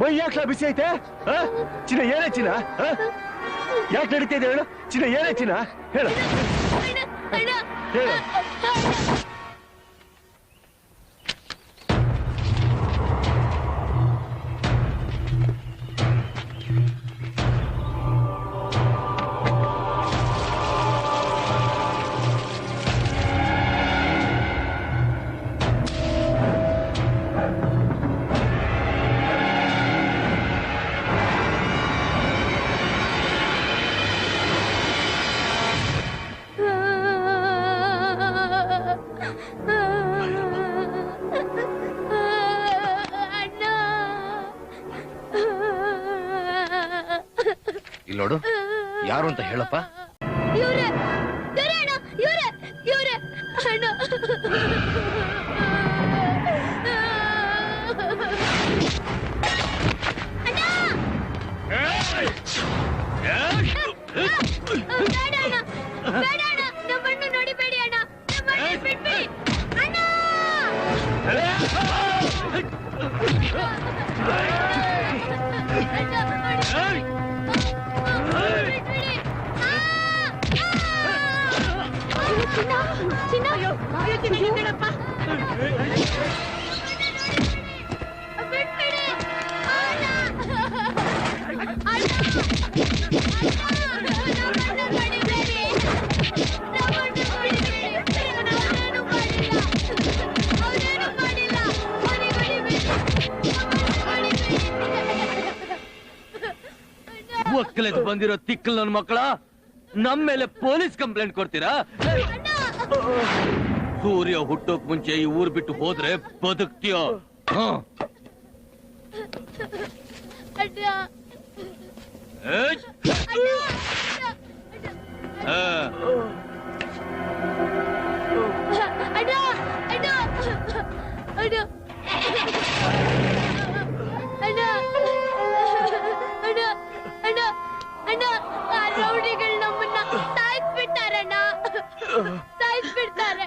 ಮೈ ಯಾಕೆ ಬಿಸಿ ಐತೆ ಚಿನ್ನ ಏನೇ ಚಿನ್ನ ಯಾಕೆ ನಡೀತಾ ಇದೆ ಹೇಳು ಚಿನ್ನ ಏನೇ ಚಿನ್ನ ಹೇಳು ಹೇಳು ನೋಡು ಯಾರು ಅಂತ ಹೇಳಪ್ಪ ನೋಡಿಬೇಡಿ ಅಣ್ಣ ಒಕ್ಕಲೆದ್ದು ಬಂದಿರೋ ತಿಕ್ಕಲ್ ನನ್ನ ಮಕ್ಕಳ ನಮ್ಮ ಮೇಲೆ ಪೊಲೀಸ್ ಕಂಪ್ಲೇಂಟ್ ಕೊಡ್ತೀರಾ? ಸೂರ್ಯ ಹುಟ್ಟೋಕ್ ಮುಂಚೆ ಈ ಊರ್ ಬಿಟ್ಟು ಹೋದ್ರೆ ಬದುಕ್ತೀಯೋ? ರೌಡಿಗಳು ನಮ್ಮನ್ನ ಸಾಯಿಸ್ಬಿಡ್ತಾರಣ್ಣ, ಸಾಯಿಸ್ಬಿಡ್ತಾರೆ.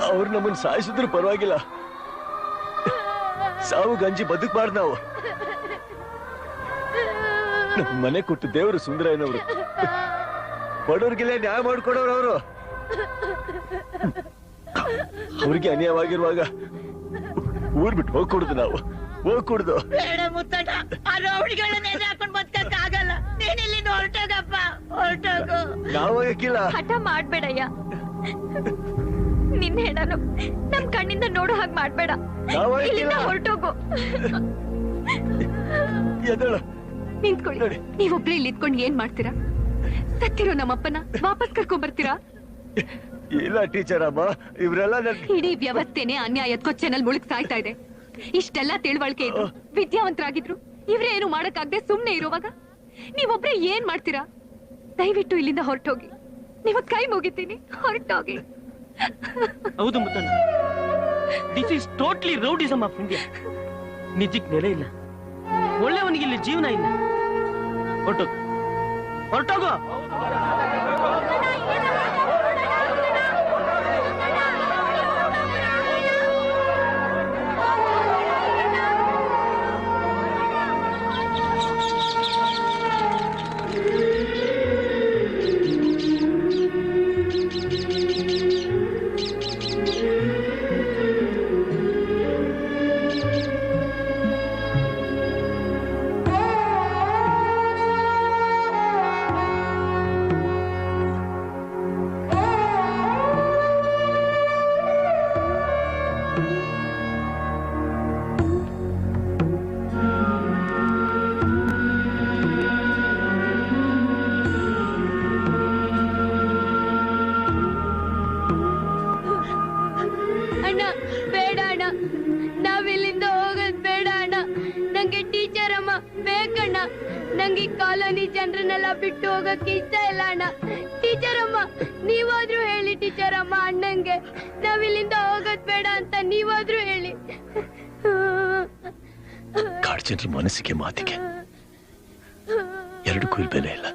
ಅವ್ರು ನಮ್ಮನ್ನ ಸಾಯಿಸಿದ್ರು ಪರವಾಗಿಲ್ಲ, ಸಾವು ಗಂಜಿ ಬದುಕಬಾರ್ದು ನಾವು. ಮನೆ ಕೊಟ್ಟು ದೇವರು ಸುಂದರಯ್ಯನವರು, ಬಡವ್ರಿಗೆಲ್ಲ ನ್ಯಾಯ ಮಾಡ್ಕೊಡೋರು ಅವರು. ಅವ್ರಿಗೆ ಅನ್ಯಾಯವಾಗಿರುವಾಗ ಊರ್ ಬಿಟ್ಟು ಹೋಗ್ಕೊಡುದು ನಾವು, ಹೋಗ್ಕೊಡುದು. ಬೇಡ ಮುತ್ತಣ್ಣ, ಆ ರೌಡಿಗಳನ್ನ ಹಾಕೊಂಡು ಬದುಕಕ್ ಆಗಲ್ಲ. ನೀನಿಲ್ಲಿ ಹೊರಟೋಗಪ್ಪ, ಹೊರಟೋಗು. ನಾವಾಗಿಲ್ಲ, ಹಠ ಮಾಡ್ಬೇಡಯ್ಯ. ನಿನ್ನ ಹೆಣನು ನಮ್ ಕಣ್ಣಿಂದ ನೋಡೋ ಹಾಗೆ ಮಾಡ್ಬೇಡ. ಇಲ್ಲಿಂದ ಹೊರಟೋಗು. ನಿಂತ್ಕೊಳ್ಳಿ. ನೀವೊಬ್ರೆ ಇಲ್ಲಿ ಇದ್ಕೊಂಡು ಏನ್ ಮಾಡ್ತೀರಾ? ಸತ್ತಿರೋ ನಮ್ಮಪ್ಪನ ವಾಪಸ್ ಕರ್ಕೊಂಡ್ ಬರ್ತೀರಾ? ಇಲ್ಲ ಟೀಚರ್ ಅಮ್ಮ, ಇವರೆಲ್ಲ ಇಡೀ ವ್ಯವಸ್ಥೆನೆ ಅನ್ಯಾಯದ ಕೊಚ್ಚೆನಲ್ಲಿ ಮುಳುಗ್ಸಾಯ್ತಾ ಇದೆ. ಇಷ್ಟೆಲ್ಲ ತಿಳುವಳಿಕೆ ಇದ್ರು, ವಿದ್ಯಾವಂತರಾಗಿದ್ರು, ಇವ್ರೇ ಏನು ಮಾಡಕ್ಕಾಗದೆ ಸುಮ್ನೆ ಇರುವಾಗ ನೀವೊಬ್ರೆ ಏನ್ ಮಾಡ್ತೀರಾ? ದಯವಿಟ್ಟು ಇಲ್ಲಿಂದ ಹೊರಟೋಗಿ. ನೀವು ಕೈ ಮುಗಿತೀನಿ, ಹೊರಟೋಗಿ. ಹೌದು Muthanna, this is totally rowdyism of India. ನಿಜಕ್ಕೆ ನೆಲೆ ಇಲ್ಲ, ಒಳ್ಳೆಯವನಿಗೆ ಇಲ್ಲಿ ಜೀವನ ಇಲ್ಲ. ಹೊರಟೋಗು, ಹೊರಟೋಗು. ಕಾಲೋನಿ ಜನರನ್ನೆಲ್ಲ ಬಿಟ್ಟು ಹೋಗಕ್ಕೆ ಇಷ್ಟ ಇಲ್ಲ ಅಣ್ಣ. ಟೀಚರ್ ಅಮ್ಮ, ನೀವಾದ್ರೂ ಹೇಳಿ ಟೀಚರ್ ಅಮ್ಮ, ಅಣ್ಣಂಗೆ ನಾವಿಲ್ಲಿಂದ ಹೋಗೋದ್ ಬೇಡ ಅಂತ ನೀವಾದ್ರೂ ಹೇಳಿ. ಕಾಡ್ಜನ್ರ ಮನಸ್ಸಿಗೆ ಮಾತಿಗೆ ಎರಡಕ್ಕೂ ಇಲ್ಲಿ ಬೆಲೆ ಇಲ್ಲ.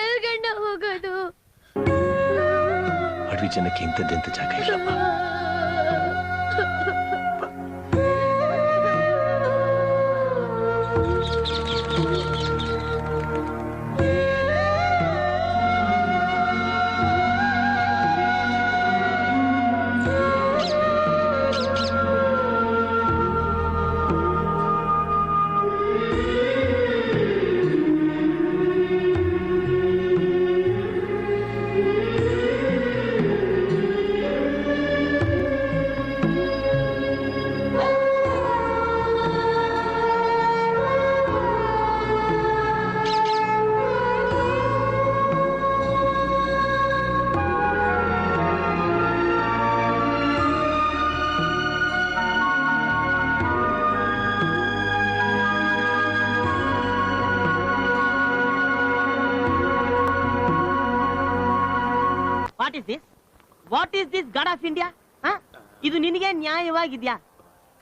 ಎಲ್ಗಣ್ಣ ಹೋಗೋದು? ಅಡವಿ ಜನಕ್ಕೆ ಇಂಥದ್ದೆಂತ ಜಾಗ ಇಲ್ಲಪ್ಪ. What is this god of India? ಇದು ನಿನಗೆ ನ್ಯಾಯವಾಗಿದ್ಯಾ?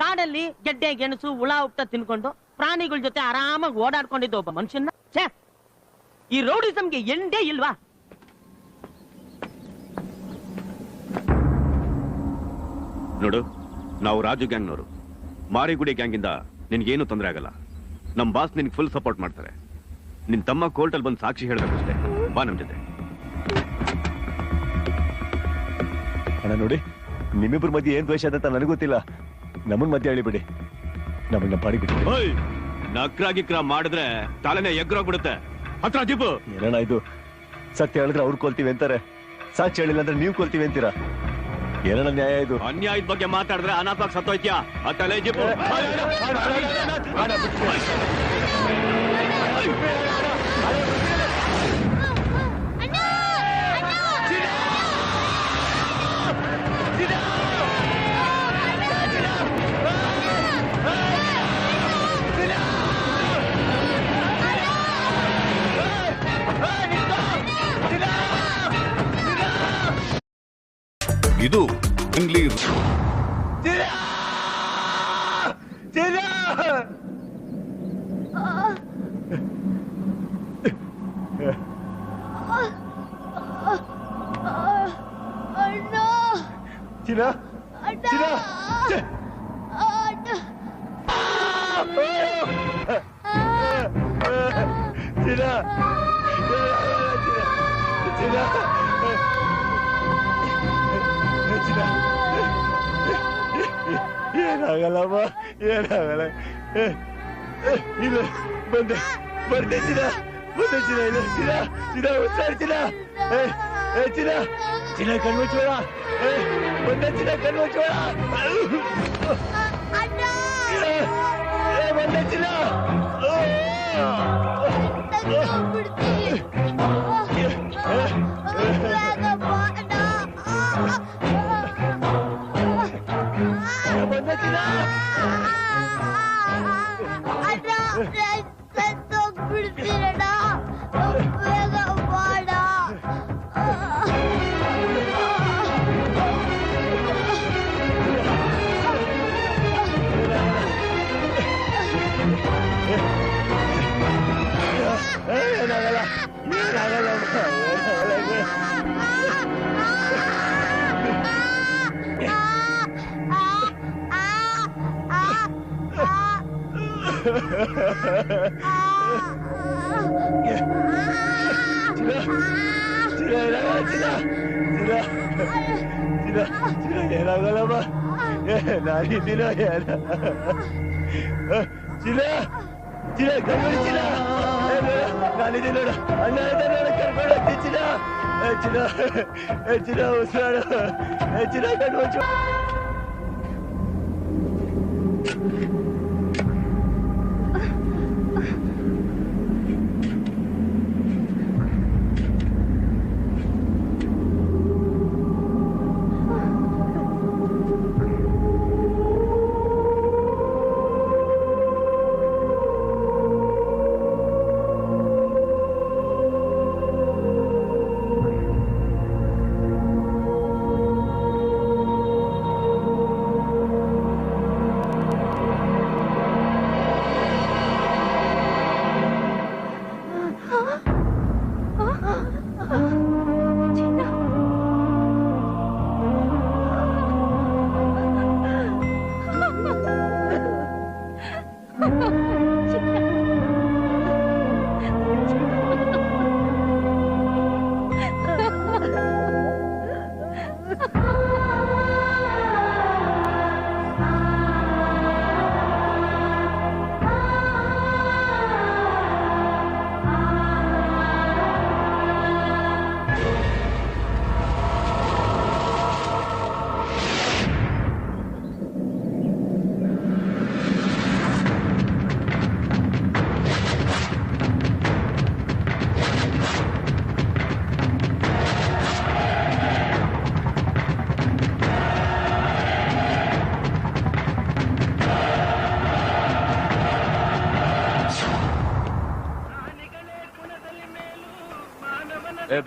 ಕಾಡಲ್ಲಿ ಗೆಡ್ಡೆ ಗೆಣಸು ಹುಳ ಉಪ್ಟ ತಿನ್ಕೊಂಡು ಪ್ರಾಣಿಗಳ ಜೊತೆ ಆರಾಮಾಗಿ ಓಡಾಡ್ಕೊಂಡಿದ್ದ ಒಬ್ಬ ಮನುಷ್ಯನ ಛೇ, ಈ ರೌಡಿಸಮ್ಗೆ ಎಂಡೇ ಇಲ್ವಾ? ನೋಡು, ನಾವು ರಾಜು ಗ್ಯಾಂಗ್ನವರು. ಮಾರಿಗುಡಿ ಗ್ಯಾಂಗಿಂದ ನಿನ್ಗೇನು ತೊಂದರೆ ಆಗಲ್ಲ. ನಮ್ ಬಾಸ್ ನಿನ್ಗೆ ಫುಲ್ ಸಪೋರ್ಟ್ ಮಾಡ್ತಾರೆ. ನಿನ್ ತಮ್ಮ ಕೋರ್ಟಲ್ಲಿ ಬಂದು ಸಾಕ್ಷಿ ಹೇಳ್ಬೇಕಷ್ಟೇ. ಬಾ ನಮ್ ಜೊತೆ. ಅಣ್ಣ ನೋಡಿ, ನಿಮ್ಮಿಬ್ರ ಮಧ್ಯೆ ಏನ್ ದ್ವೇಷ ಅಂತ ನನಗೆ ಗೊತ್ತಿಲ್ಲ. ನಮ್ಮನ್ ಮಧ್ಯೆ ಹೇಳಿಬಿಡಿ, ನಮಗ್ ನಮ್ಮ ಪಾಡಿ ಬಿಟ್ಟು. ನಕ್ರಾಗಿಕ್ರ ಮಾಡಿದ್ರೆ ತಲೆನೇ ಎಗ್ರೋಗ್ಬಿಡುತ್ತೆ. ಹತ್ರ ಜೀಪು. ಏನಣ್ಣ ಇದು? ಸತ್ಯ ಹೇಳಿದ್ರೆ ಅವ್ರು ಕೊಲ್ತೀವಿ ಅಂತಾರೆ, ಸಾಕ್ಷಿ ಹೇಳಿಲ್ಲ ಅಂದ್ರೆ ನೀವು ಕೊಲ್ತೀವಿ ಅಂತೀರಾ? ಏನಣ್ಣ ನ್ಯಾಯ ಇದು? ಅನ್ಯಾಯದ ಬಗ್ಗೆ ಮಾತಾಡಿದ್ರೆ ಅನಾಥವಾಗಿ ಸತ್ತೋಯ್ತ್ಯಾ? ಹತ್ತಲೇ ಜೀಪು. ಇದು ಬೆಂಗಳೂರು. ಏನಾಗಲ್ಲಮ್ಮ, ಏನಾಗಲ್ಲ. ಇದು ಬಂದೆ ಬಂದೆ ಚಿನ್ನ, ಬಂದೆ ಚಿನ್ನ, ಇದು ಚಿನ್ನ, ಚಿನ್ನ ಉತ್ಸಾಹ ಚಿನ್ನ. ಚಿನ್ನ ಚಿನ್ನ ಕಣ್ಮುಚ್ಚೋಣ. ಬಂದೆ ಚಿನ್ನ ಕಣ್ಮುಚ್ಚೋಣ. ಬಂದೆ ಚಿನ್ನ. ಬಿಡ್ತೀರಣ್ಣ, ಬೇಗ ಮಾಡ. ಏನಾಗಲ್ಲ, ಏನಾಗಲ್ಲ, ಏನಾಗಲ್ಲಮ್ಮ, ನಾನಿದ್ದೀನ. ಚಿನ್ನ ಚಿನ್ನ ಕರ್ಕೊಂಡು ಚಿನ್ನ, ನಾನಿದ್ದೀನಿ ನೋಡು. ಅಣ್ಣ ನೋಡ ಕರ್ಕೊಂಡು ಹೋಗ್ತೀನಿ ಚಿನ್ನ. ಚಿನ್ನ ಚಿನ್ನ ಉಸಿರಾಡು. ಚಿನ್ನ ಕಣ್ಮುಚ್ಚು.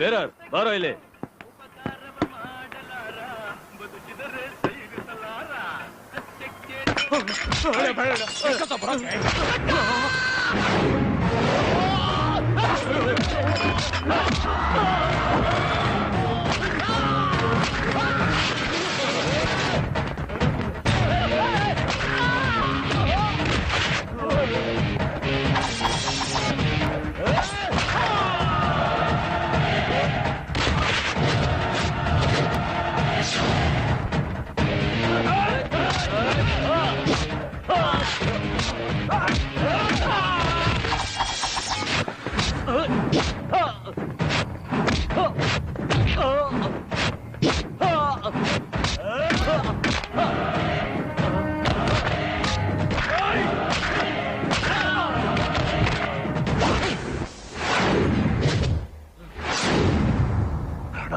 ಬೇರೆ ಬಾರೋ ಇಲ್ಲಿ.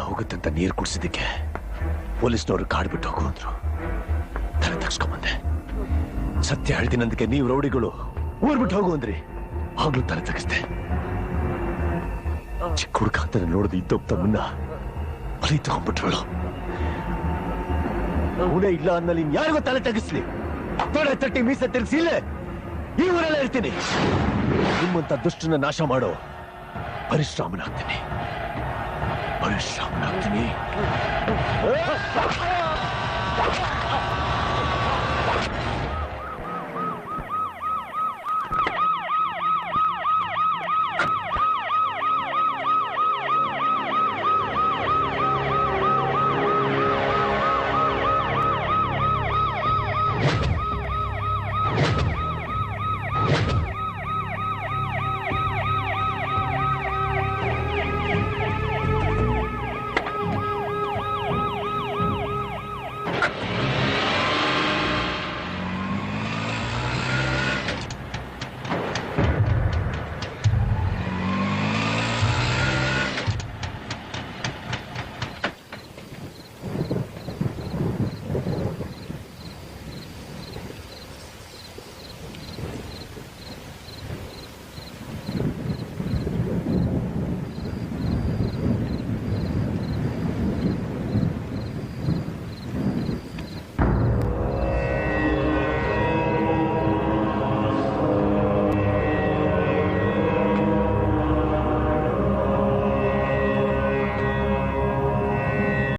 ಹೋಗುತ್ತಂತ ನೀರು ಕುಡಿಸಿದ್ದಕ್ಕೆ ಪೊಲೀಸ್ನವರು ಕಾಡ್ಬಿಟ್ಟು ಹೋಗು ಅಂದ್ರು. ತಲೆ ತಗ್ಸ್ಕೊಂಬಂದೆ. ಸತ್ಯ ಹೇಳ್ತೀನಂದಕ್ಕೆ ನೀವು ರೌಡಿಗಳು ಊರ್ ಬಿಟ್ಟು ಹೋಗು ಅಂದ್ರಿ. ಆಗ್ಲೂ ತಲೆ ತಗ್ಸ್ದೆ. ಚಿಕ್ಕ ಹುಡುಗ ಅಂತ ನೋಡಿದು ಇದ್ದೋಗ್ತಾ ಮುನ್ನ ಬಲಿ ತಗೊಂಡ್ಬಿಟ್ರು. ಅವನೇ ಇಲ್ಲ ಅಂದ್ಮೇಲೆ ಯಾರಿಗೂ ತಲೆ ತಗ್ಸ್ಲಿ. ತೊಡೆ ತಟ್ಟಿ ಮೀಸೆ ತಿರ್ಗಿಸಿ ಇಲ್ಲೇ ಈ ಊರಲ್ಲೇ ಇರ್ತೀನಿ. ನಿಮ್ಮಂತ ದುಷ್ಟನ ನಾಶ ಮಾಡೋ ಪರಿಶ್ರಮನಾಗ್ತೀನಿ. ಪರಿಶ್ರಮನಾಗ್ತೀನಿ.